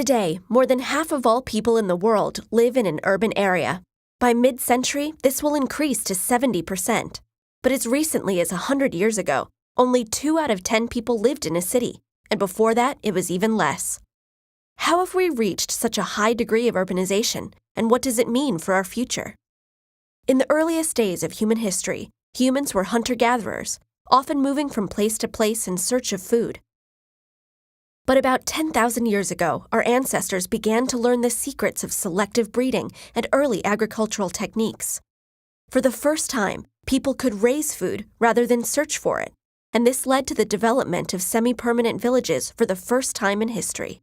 Today, more than half of all people in the world live in an urban area. By mid-century, this will increase to 70%. But as recently as 100 years ago, only 2 out of 10 people lived in a city, and before that, it was even less. How have we reached such a high degree of urbanization, and what does it mean for our future? In the earliest days of human history, humans were hunter-gatherers, often moving from place to place in search of food. But about 10,000 years ago, our ancestors began to learn the secrets of selective breeding and early agricultural techniques. For the first time, people could raise food rather than search for it, and this led to the development of semi-permanent villages for the first time in history.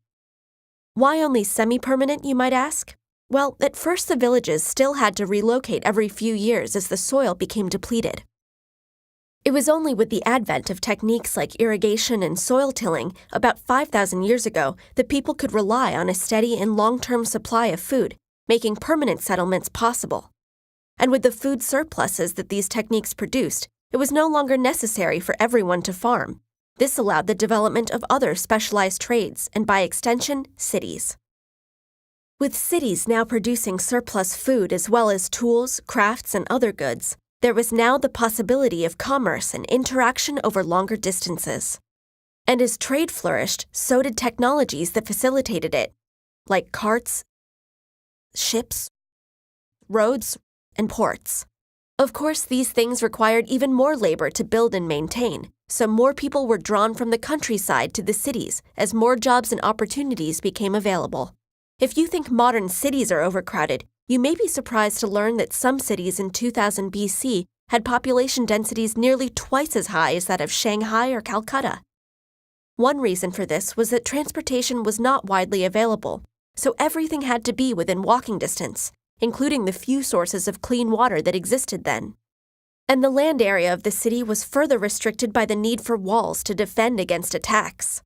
Why only semi-permanent, you might ask? Well, at first the villages still had to relocate every few years as the soil became depleted. It was only with the advent of techniques like irrigation and soil tilling about 5,000 years ago that people could rely on a steady and long-term supply of food, making permanent settlements possible. And with the food surpluses that these techniques produced, it was no longer necessary for everyone to farm. This allowed the development of other specialized trades and, by extension, cities. With cities now producing surplus food as well as tools, crafts, and other goods, there was now the possibility of commerce and interaction over longer distances. And as trade flourished, so did technologies that facilitated it, like carts, ships, roads, and ports. Of course, these things required even more labor to build and maintain, so more people were drawn from the countryside to the cities as more jobs and opportunities became available. If you think modern cities are overcrowded, you may be surprised to learn that some cities in 2000 BC had population densities nearly twice as high as that of Shanghai or Calcutta. One reason for this was that transportation was not widely available, so everything had to be within walking distance, including the few sources of clean water that existed then. And the land area of the city was further restricted by the need for walls to defend against attacks.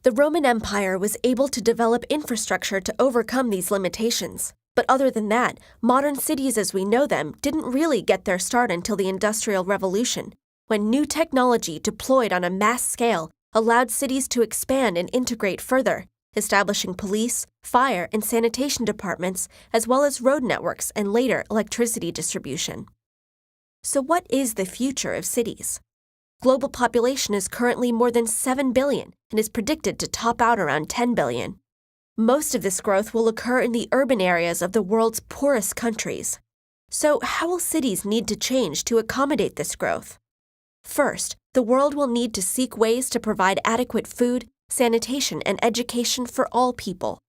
The Roman Empire was able to develop infrastructure to overcome these limitations. But other than that, modern cities as we know them didn't really get their start until the Industrial Revolution, when new technology deployed on a mass scale allowed cities to expand and integrate further, establishing police, fire, and sanitation departments, as well as road networks and later electricity distribution. So what is the future of cities? Global population is currently more than 7 billion and is predicted to top out around 10 billion. Most of this growth will occur in the urban areas of the world's poorest countries. So how will cities need to change to accommodate this growth? First, the world will need to seek ways to provide adequate food, sanitation, and education for all people.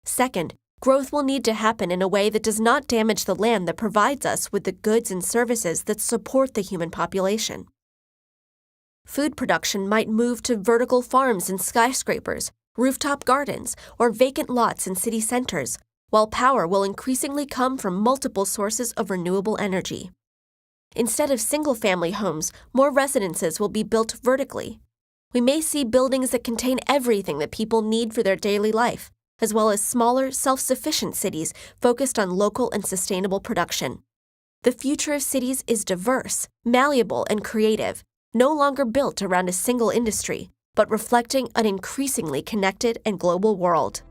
Second, growth will need to happen in a way that does not damage the land that provides us with the goods and services that support the human population. Food production might move to vertical farms and skyscrapers, rooftop gardens, or vacant lots in city centers, while power will increasingly come from multiple sources of renewable energy. Instead of single-family homes, more residences will be built vertically. We may see buildings that contain everything that people need for their daily life, as well as smaller, self-sufficient cities focused on local and sustainable production. The future of cities is diverse, malleable, and creative, no longer built around a single industry, but reflecting an increasingly connected and global world.